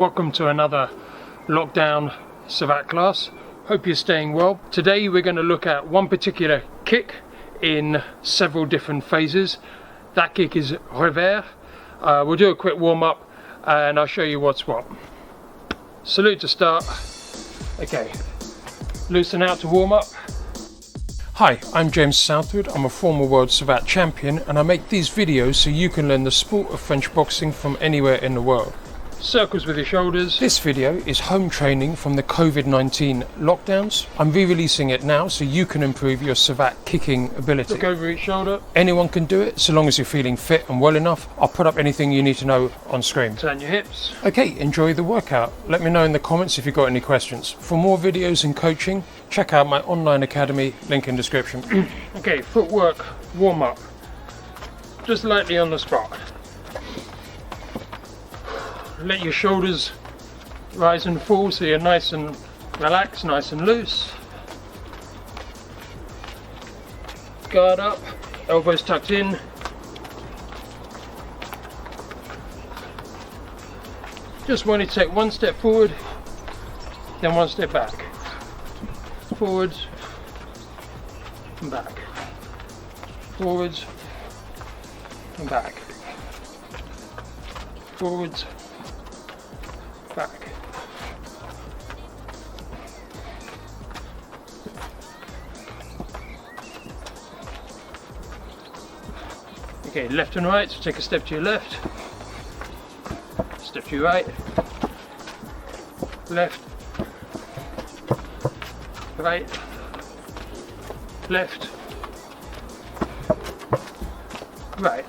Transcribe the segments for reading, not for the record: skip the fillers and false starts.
Welcome to another lockdown Savate class. Hope you're staying well. Today we're going to look at one particular kick in several different phases. That kick is Revers. We'll do a quick warm-up and I'll show you what's what. Salute to start. Okay, loosen out to warm up. Hi, I'm James Southwood. I'm a former world Savate champion and I make these videos so you can learn the sport of French boxing from anywhere in the world. Circles with your shoulders. This video is home training from the COVID-19 lockdowns. I'm re-releasing it now so you can improve your Savate kicking ability. Look over each shoulder. Anyone can do it so long as you're feeling fit and well enough. I'll put up anything you need to know on screen. Turn your hips. Okay, enjoy the workout. Let me know in the comments if you've got any questions. For more videos and coaching, check out my online academy, link in description. Okay, footwork warm up. Just lightly on the spot. Let your shoulders rise and fall so you're nice and relaxed, nice and loose. Guard up, elbows tucked in. Just want to take one step forward, then one step back. Forwards and back. Forwards and back. Forwards. Back. Okay, left and right, so take a step to your left, step to your right, left, right, left, right.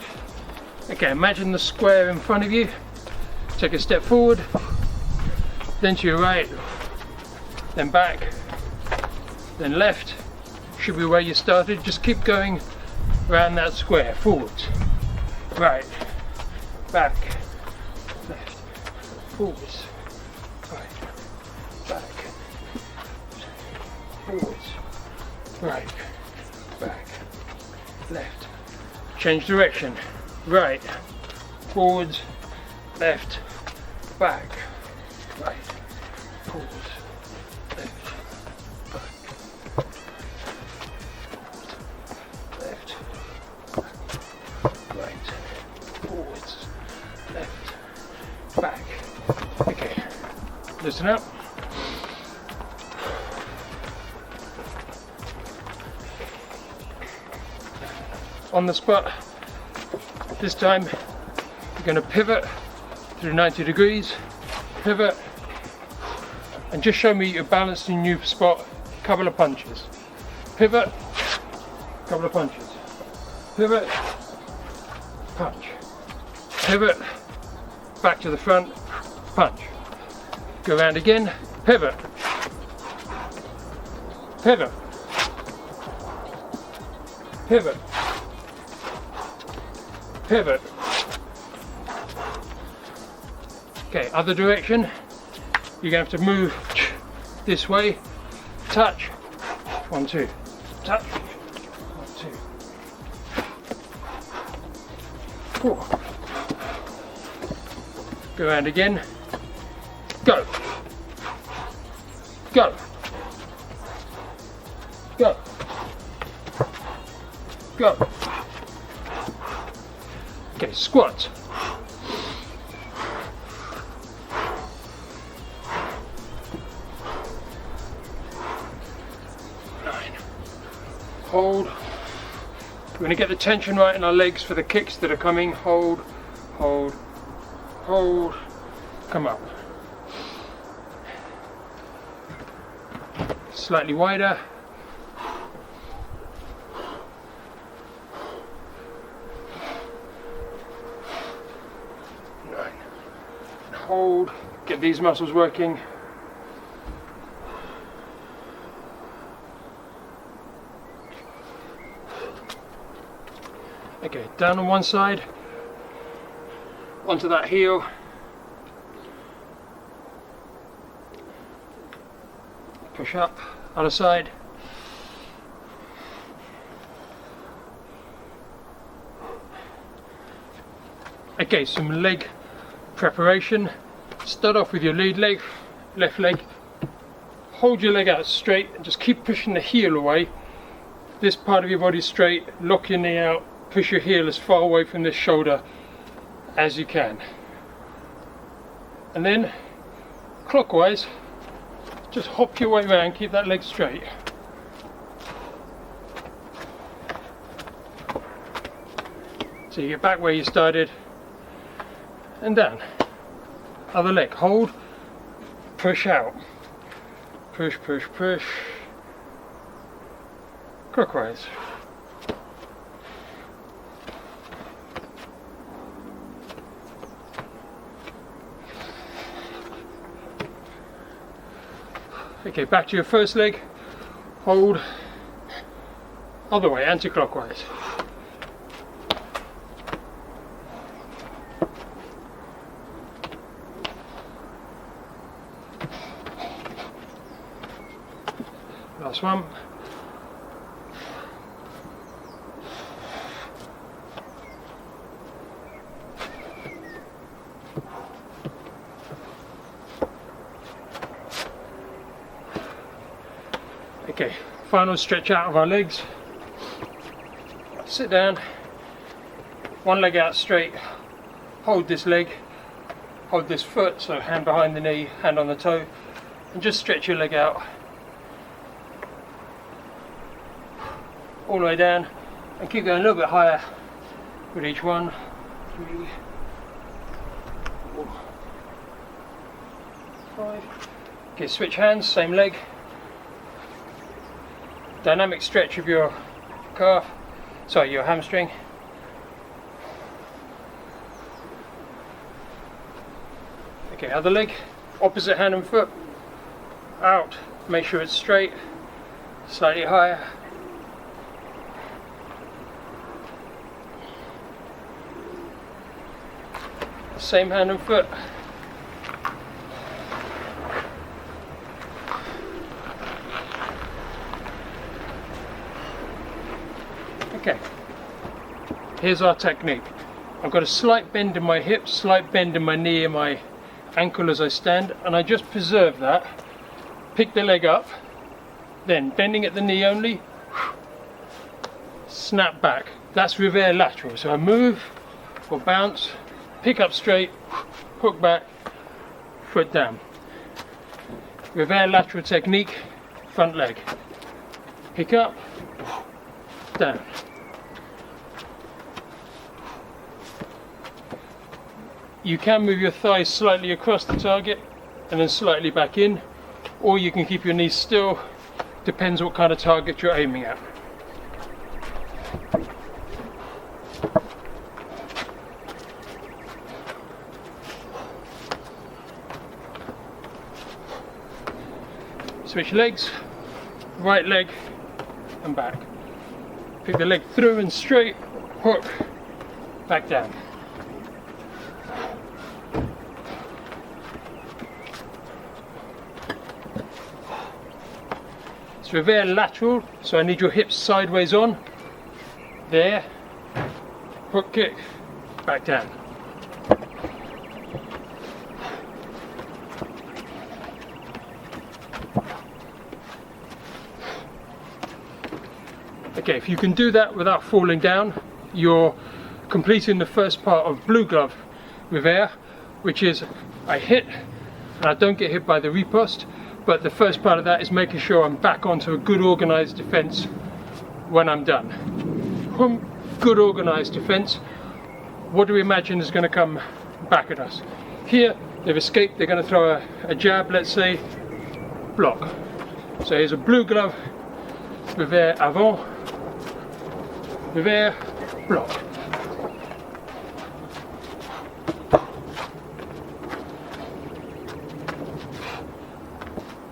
Okay, imagine the square in front of you, take a step forward, then to your right, then back, then left, should be where you started. Just keep going around that square, forwards, right, back, left, forwards, right, back, forwards, right, back, left. Change direction, right, forwards, left, back, right, forwards, left, back, left, back, right, forwards, left, back. Okay, listen up. On the spot, this time you're going to pivot through 90 degrees, pivot, and just show me you're balanced in your spot. Couple of punches, pivot, couple of punches, pivot, punch, pivot, back to the front, punch, go around again, pivot, pivot, pivot, pivot. Okay, other direction, you're going to have to move this way, touch, 1, 2, touch, 1, 2, 4, go around again, go, go, go, go. Okay, squat. Hold. We're going to get the tension right in our legs for the kicks that are coming. Hold, hold, hold, come up. Slightly wider. Hold, get these muscles working. Okay, down on one side, onto that heel, push up, other side, Okay, some leg preparation. Start off with your lead leg, left leg. Hold your leg out straight and just keep pushing the heel away. This part of your body straight, lock your knee out, push your heel as far away from this shoulder as you can. And then clockwise, just hop your way around, keep that leg straight. So you get back where you started and down. Other leg, hold, push out. Push, push, push. Clockwise. Okay, back to your first leg. Hold. Other way, anti-clockwise. Last one. Okay, final stretch out of our legs. Sit down, one leg out straight, hold this leg, hold this foot, so hand behind the knee, hand on the toe, and just stretch your leg out all the way down, and keep going a little bit higher with each one. 3, 4, 5. Okay, switch hands, same leg. Dynamic stretch of your calf, sorry, your hamstring. Okay, other leg, opposite hand and foot, out, make sure it's straight, slightly higher. Same hand and foot. Okay, here's our technique. I've got a slight bend in my hips, slight bend in my knee and my ankle as I stand, and I just preserve that. Pick the leg up, then bending at the knee only, snap back. That's Revers lateral. So I move or bounce, pick up straight, hook back, foot down. Revers lateral technique, front leg. Pick up, down. You can move your thighs slightly across the target and then slightly back in, or you can keep your knees still, depends what kind of target you're aiming at. Switch legs, right leg and back. Pick the leg through and straight, hook, back down. It's Revers lateral, so I need your hips sideways on. There, hook kick, back down. Okay, if you can do that without falling down, you're completing the first part of blue glove Revers, which is I hit and I don't get hit by the riposte, but the first part of that is making sure I'm back onto a good organized defense when I'm done. From good organized defense, what do we imagine is going to come back at us? Here, they've escaped, they're going to throw a jab, let's say, block. So here's a blue glove, Revers avant, Revers, block.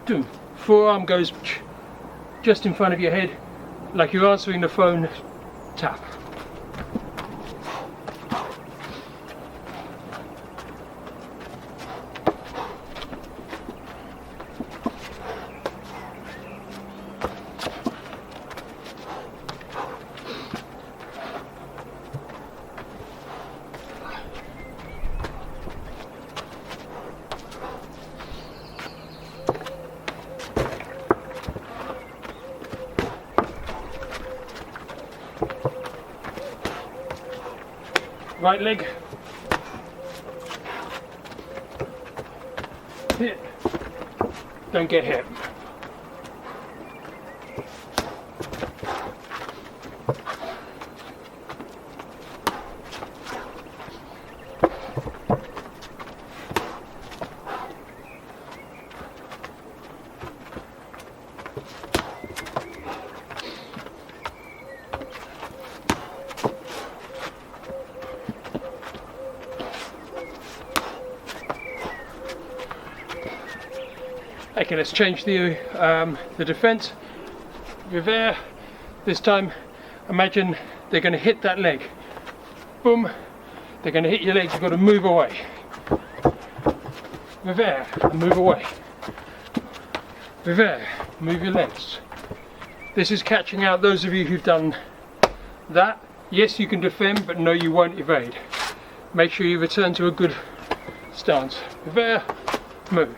Boom. Forearm goes just in front of your head, like you're answering the phone, tap. Right leg, hit, don't get hit. Okay, let's change the defense. Revers. This time, imagine they're going to hit that leg. Boom. They're going to hit your leg. You've got to move away. Revers. Move away. Revers. Move your legs. This is catching out those of you who've done that. Yes, you can defend, but no, you won't evade. Make sure you return to a good stance. Revers. Move.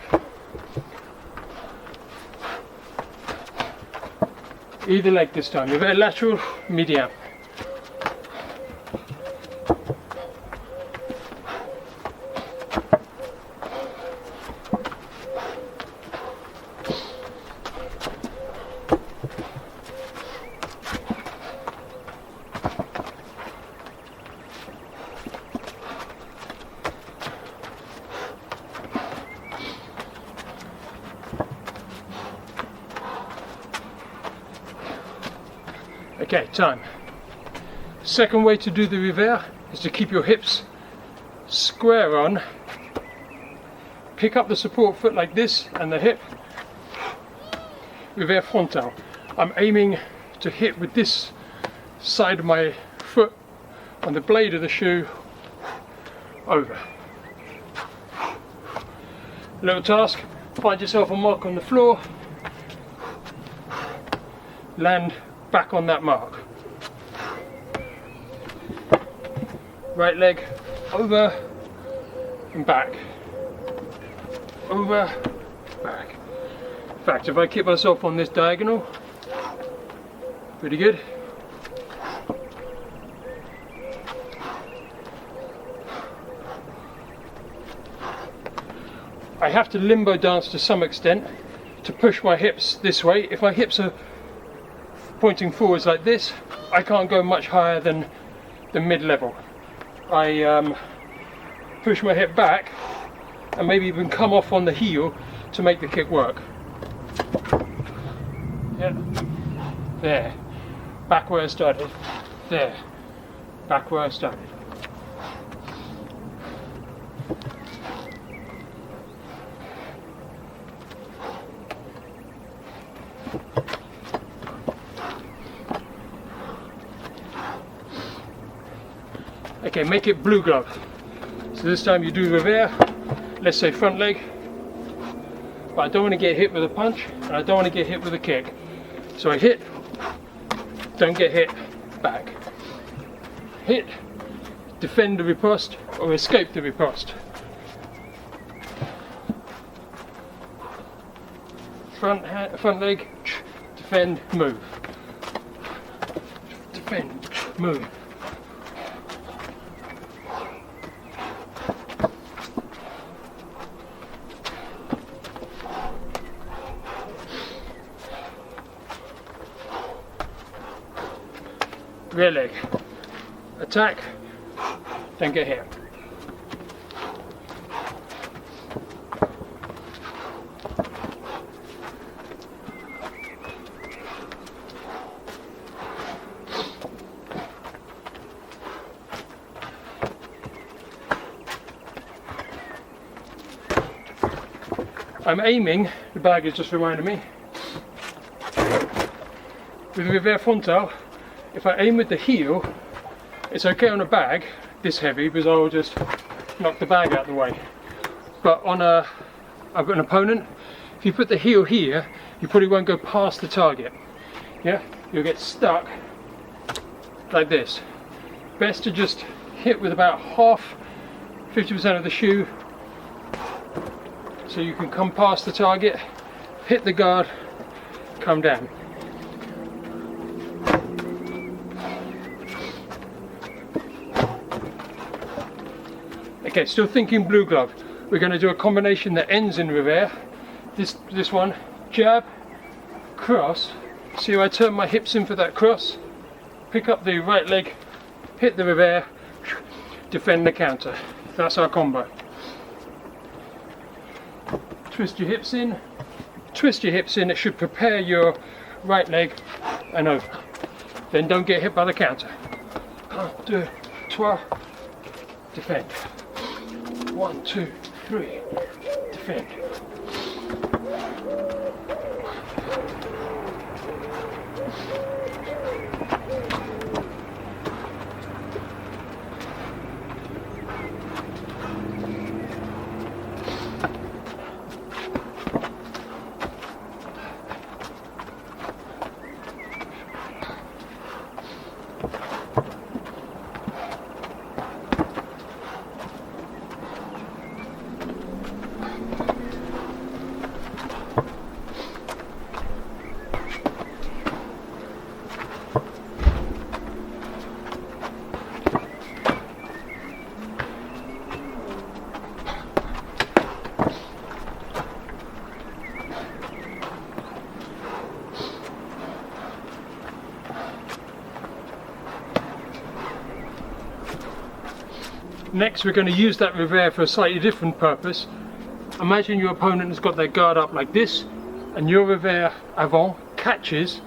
Either leg this time. Revers lateral, median. Okay, time. Second way to do the revers is to keep your hips square on. Pick up the support foot like this and the hip. Revers frontal. I'm aiming to hit with this side of my foot on the blade of the shoe over. Little task, find yourself a mark on the floor, land back on that mark. Right leg over and back. Over, back. In fact, if I keep myself on this diagonal, pretty good. I have to limbo dance to some extent to push my hips this way. If my hips are pointing forwards like this, I can't go much higher than the mid-level. I push my hip back and maybe even come off on the heel to make the kick work. Yeah. There. Back where I started. There. Back where I started. Okay, make it blue glove. So this time you do revers, let's say front leg, but I don't want to get hit with a punch and I don't want to get hit with a kick. So I hit, don't get hit, back. Hit, defend the riposte or escape the riposte. Front leg, defend, move. Defend, move. Rear leg, attack, don't get hit. I'm aiming, the bag has just reminded me, with the revers frontal. If I aim with the heel, it's okay on a bag this heavy because I'll just knock the bag out of the way. But on I've got an opponent, if you put the heel here, you probably won't go past the target. Yeah, you'll get stuck like this. Best to just hit with about half, 50% of the shoe, so you can come past the target, hit the guard, come down. Okay, still thinking blue glove. We're going to do a combination that ends in revers. This one, jab, cross. See how I turn my hips in for that cross? Pick up the right leg, hit the revers, defend the counter. That's our combo. Twist your hips in. Twist your hips in. It should prepare your right leg and over. Then don't get hit by the counter. 1, 2, 3. Defend. 1, 2, 3. Defend. Next, we're going to use that revers for a slightly different purpose. Imagine your opponent has got their guard up like this, and your revers avant catches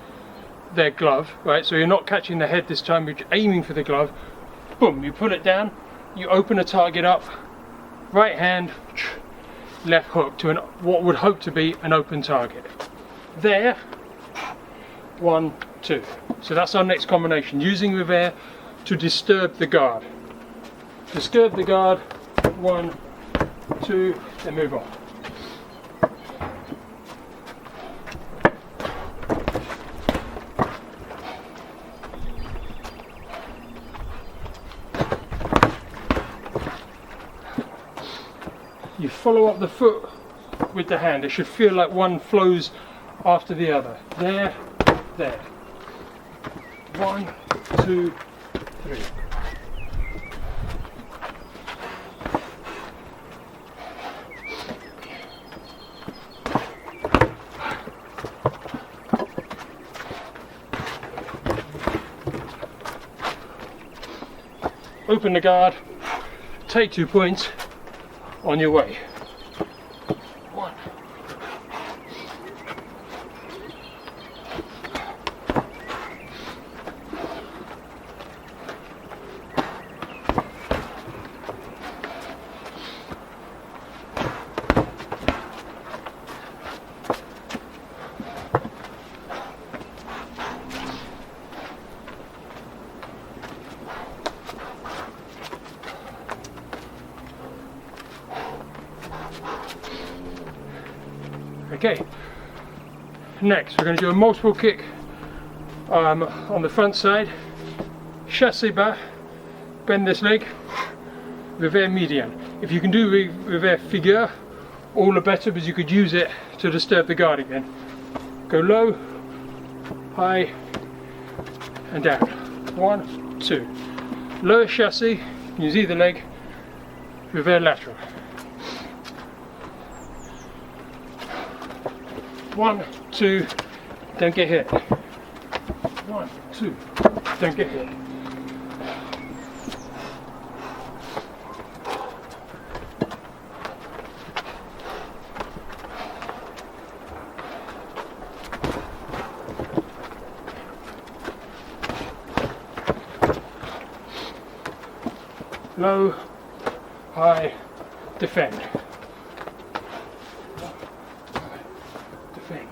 their glove, right? So you're not catching the head this time, you're aiming for the glove. Boom, you pull it down, you open a target up, right hand, left hook to what would hope to be an open target. There, 1, 2. So that's our next combination, using revers to disturb the guard. Disturb the guard, 1, 2, then move on. You follow up the foot with the hand. It should feel like one flows after the other. There, there. 1, 2, 3. Open the guard, take 2 points, on your way. 1. Okay, next we're going to do a multiple kick on the front side, chassé bas, bend this leg, revers median. If you can do revers figure, all the better, because you could use it to disturb the guard again. Go low, high, and down. 1, 2. Lower chassé, use either leg, revers lateral. 1, 2, don't get hit. 1, 2, don't get hit. Low, high, defend. Defend.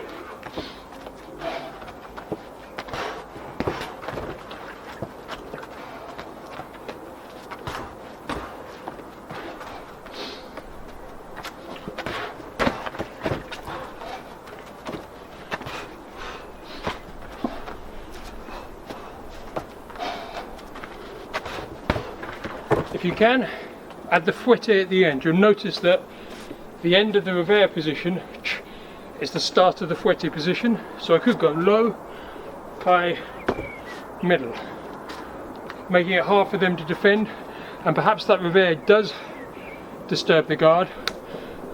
If you can, add the fouetté at the end. You'll notice that the end of the revers position is the start of the fouetté position. So I could go low, high, middle, making it hard for them to defend, and perhaps that revers does disturb the guard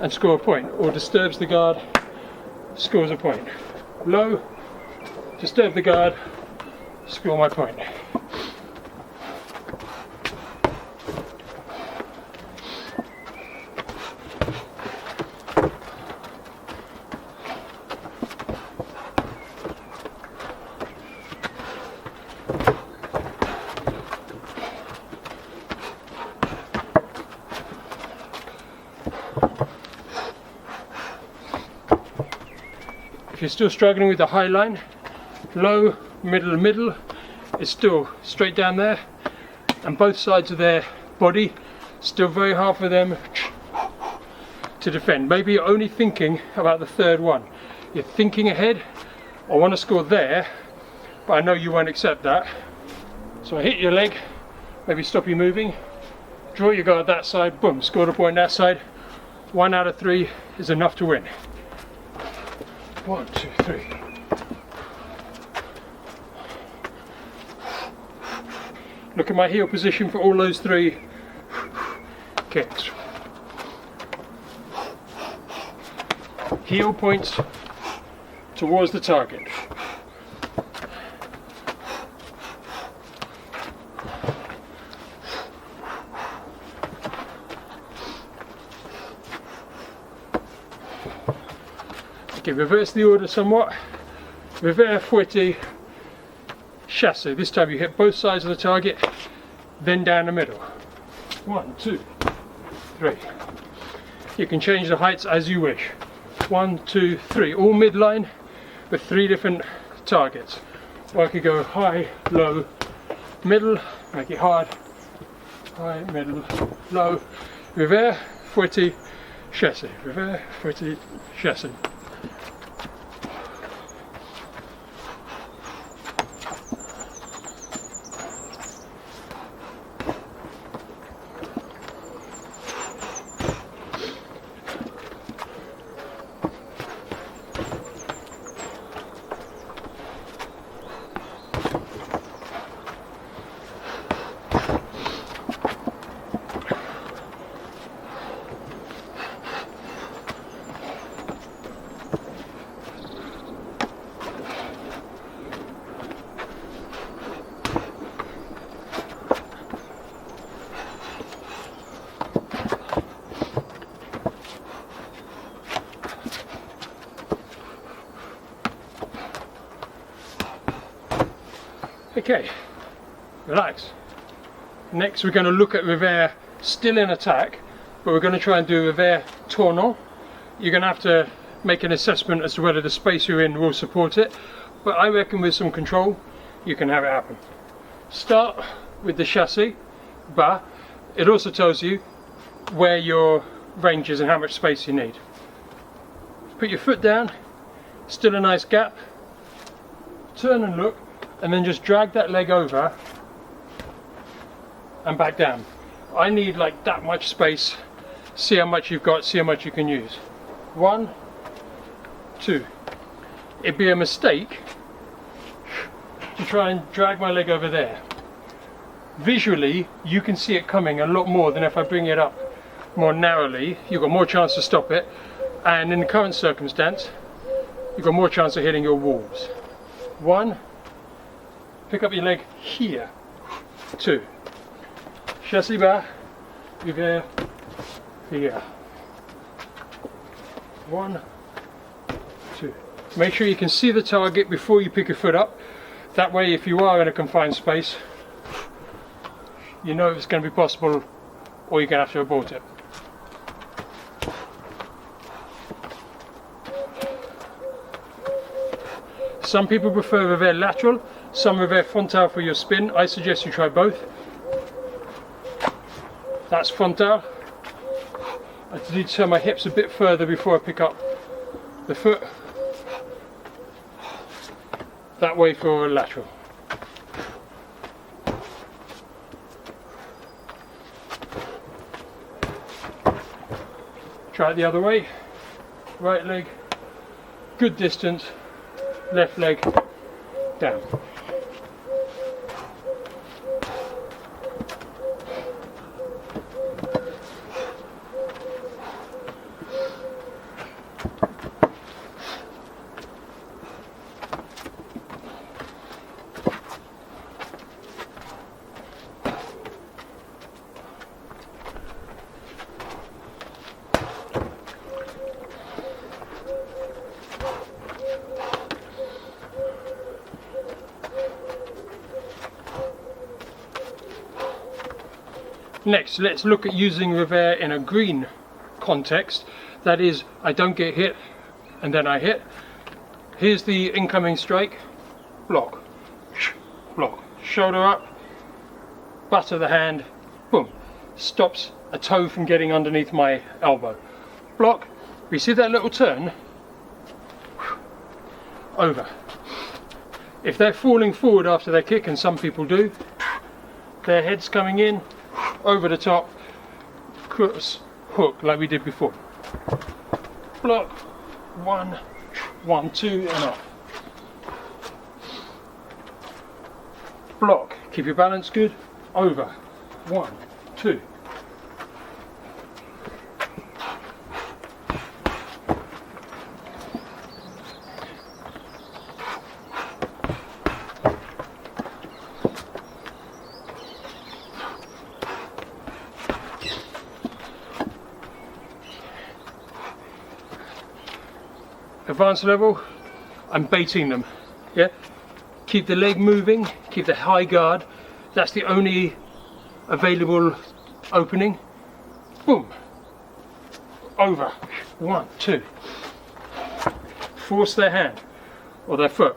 and score a point, or disturbs the guard, scores a point. Low, disturb the guard, score my point. If you're still struggling with the high line, low, middle is still straight down there, and both sides of their body, still very hard for them to defend. Maybe you're only thinking about the third one. You're thinking ahead, I want to score there, but I know you won't accept that. So I hit your leg, maybe stop you moving, draw your guard that side, boom, scored a point that side. 1 out of 3 is enough to win. 1, 2, 3. Look at my heel position for all those 3 kicks. Heel points towards the target. Okay, reverse the order somewhat. Revers, fouetté, chasse. This time you hit both sides of the target, then down the middle. 1, 2, 3. You can change the heights as you wish. 1, 2, 3. All midline with 3 different targets. Or I could go high, low, middle, make it hard. High, middle, low. Revers, fouetté, chasse. Revers, fouetté, chasse. Okay, relax. Next we're going to look at revers still in attack, but we're going to try and do revers tournant. You're going to have to make an assessment as to whether the space you're in will support it, but I reckon with some control you can have it happen. Start with the chasse, but it also tells you where your range is and how much space you need. Put your foot down, still a nice gap, turn and look, and then just drag that leg over and back down. I need like that much space. See how much you've got, see how much you can use. 1, 2. It'd be a mistake to try and drag my leg over there. Visually, you can see it coming a lot more than if I bring it up more narrowly. You've got more chance to stop it, and in the current circumstance, you've got more chance of hitting your walls. 1, pick up your leg here. 2, chasse bas, revers, here. 1, 2. Make sure you can see the target before you pick your foot up. That way, if you are in a confined space, you know it's going to be possible, or you're going to have to abort it. Some people prefer revers lateral, some revers frontal for your spin. I suggest you try both. That's frontal. I need to turn my hips a bit further before I pick up the foot. That way for lateral. Try it the other way. Right leg, good distance. Left leg, down. Next, let's look at using Revers in a green context. That is, I don't get hit and then I hit. Here's the incoming strike. Block, block, shoulder up, butt of the hand, boom. Stops a toe from getting underneath my elbow. Block, we see that little turn? Over. If they're falling forward after their kick, and some people do, their head's coming in, over the top, cross, hook, like we did before. Block, 1, 1, 2, and off. Block, keep your balance good, over, 1, 2. Advanced level, I'm baiting them, yeah? Keep the leg moving, keep the high guard. That's the only available opening. Boom. Over. 1, 2. Force their hand or their foot.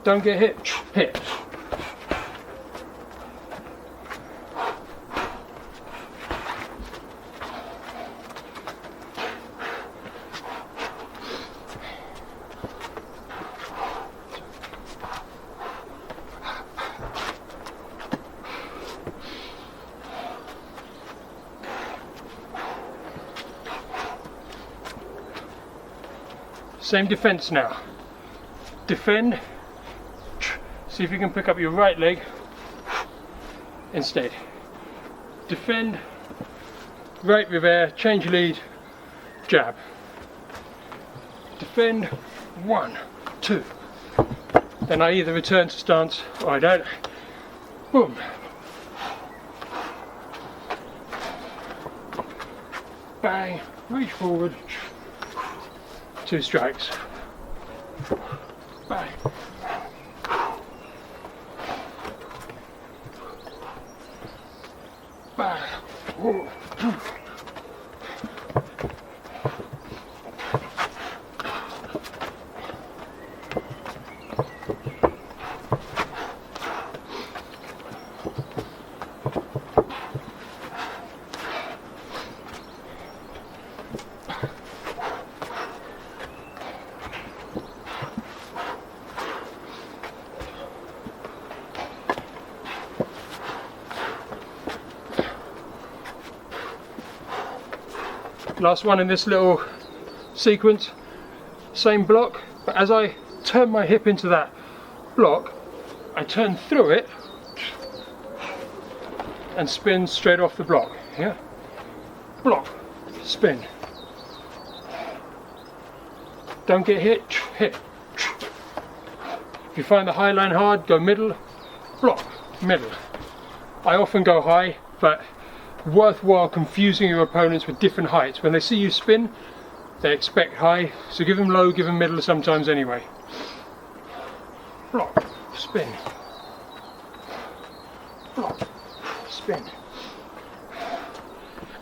Don't get hit. Hit. Same defense now. Defend. See if you can pick up your right leg instead. Defend. Right Revers, change lead, jab. Defend. 1, 2. Then I either return to stance or I don't. Boom. Bang. Reach forward. 2 strikes. Bang. Bang. Ooh. Last one in this little sequence, same block, but as I turn my hip into that block, I turn through it and spin straight off the block. Yeah? Block, spin. Don't get hit, hit. If you find the high line hard, go middle, block, middle. I often go high, but worthwhile confusing your opponents with different heights. When they see you spin, they expect high, so give them low, give them middle sometimes anyway. Block, spin. Block, spin.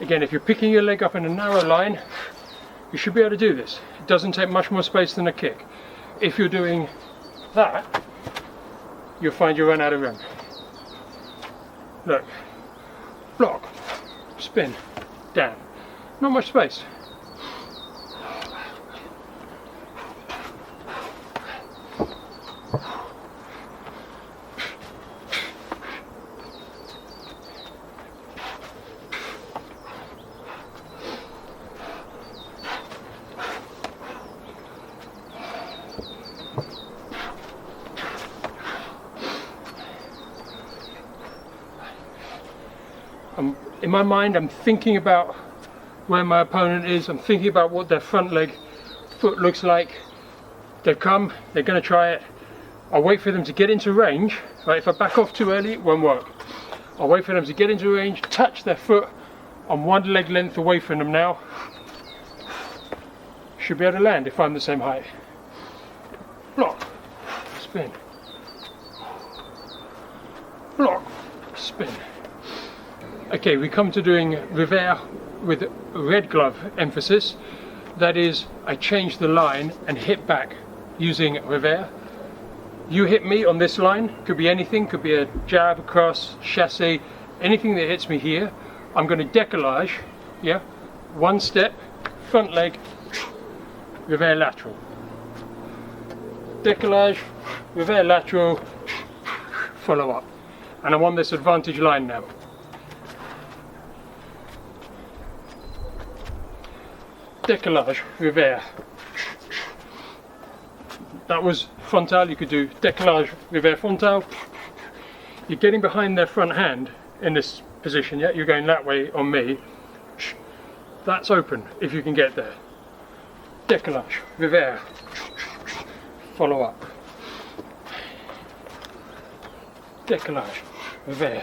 Again, if you're picking your leg up in a narrow line, you should be able to do this. It doesn't take much more space than a kick. If you're doing that, you'll find you run out of room. Look, block, spin, down. Not much space. In my mind, I'm thinking about where my opponent is. I'm thinking about what their front leg foot looks like. They've come, they're going to try it. I'll wait for them to get into range. Right, if I back off too early, it won't work. I'll wait for them to get into range, touch their foot. I'm one leg length away from them now. Should be able to land if I'm the same height. Block, spin, spin. Okay, we come to doing Revers with red glove emphasis. That is, I change the line and hit back using Revers. You hit me on this line, could be anything, could be a jab, cross, chassé, anything that hits me here. I'm going to décollage, yeah, one step, front leg, Revers lateral. Décollage, Revers lateral, follow up. And I'm on this advantage line now. Décollage, Revers. That was frontal. You could do décollage, Revers frontal. You're getting behind their front hand in this position, yeah? You're going that way on me. That's open if you can get there. Décollage, Revers. Follow up. Décollage, Revers.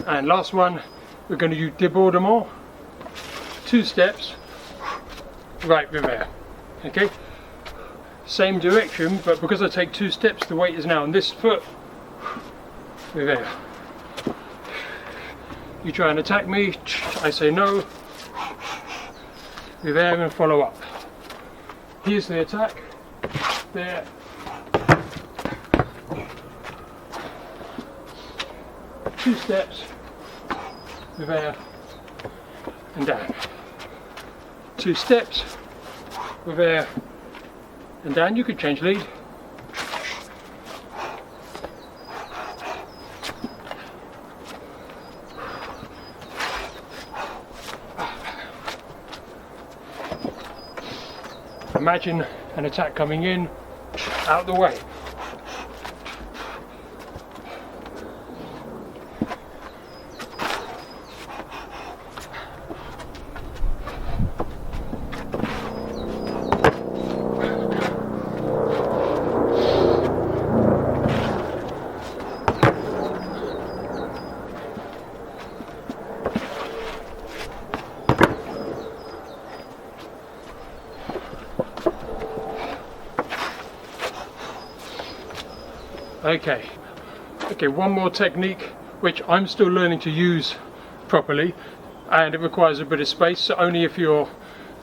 And last one, we're going to use débordement, 2 steps, right Revers. Okay, same direction, but because I take 2 steps, the weight is now on this foot. Revers. You try and attack me, I say no. Revers and follow up. Here's the attack. There. Two steps. Revers and down. 2 steps, Revers and down. You could change lead. Imagine an attack coming in, out the way. Okay, one more technique which I'm still learning to use properly, and it requires a bit of space, so only if you're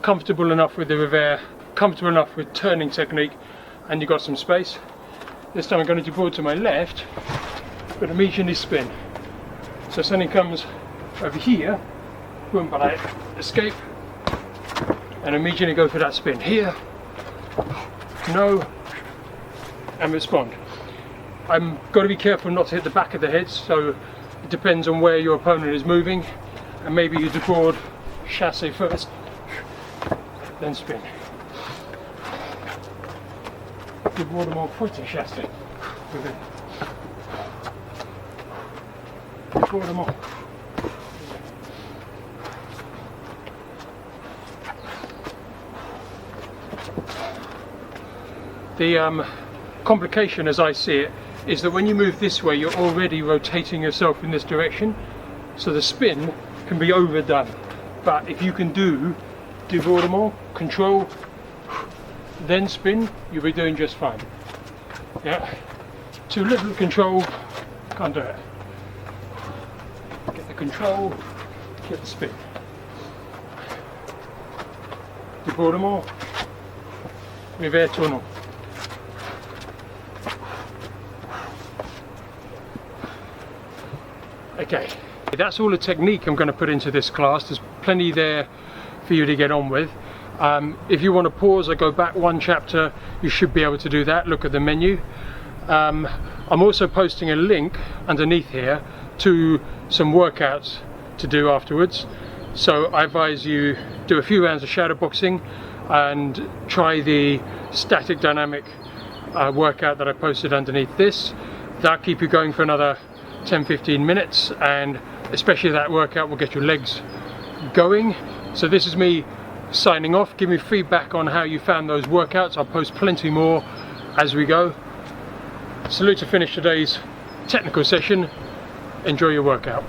comfortable enough with the Revers, comfortable enough with turning technique, and you've got some space. This time I'm going to deploy to my left, but immediately spin. So something comes over here, boom, but I escape, and immediately go for that spin. Here, no, and respond. I'm got to be careful not to hit the back of the head, so it depends on where your opponent is moving, and maybe you deboard, chassé first, then spin. Débordement, fouetté, chassé. Débordement. The complication, as I see it, is that when you move this way, you're already rotating yourself in this direction, so the spin can be overdone. But if you can do débordement, control, then spin, you'll be doing just fine. Yeah, too little control, can't do it. Get the control, get the spin. Débordement, Revers tournant. Okay, That's all the technique I'm going to put into this class. There's plenty there for you to get on with. If you want to pause or go back one chapter, you should be able to do that. Look at the menu. I'm also posting a link underneath here to some workouts to do afterwards. So I advise you do a few rounds of shadow boxing and try the static dynamic workout that I posted underneath this. That'll keep you going for another 10-15 minutes, and especially that workout will get your legs going. So this is me signing off. Give me feedback on how you found those workouts. I'll post plenty more as we go. Salute to finish today's technical session. Enjoy your workout.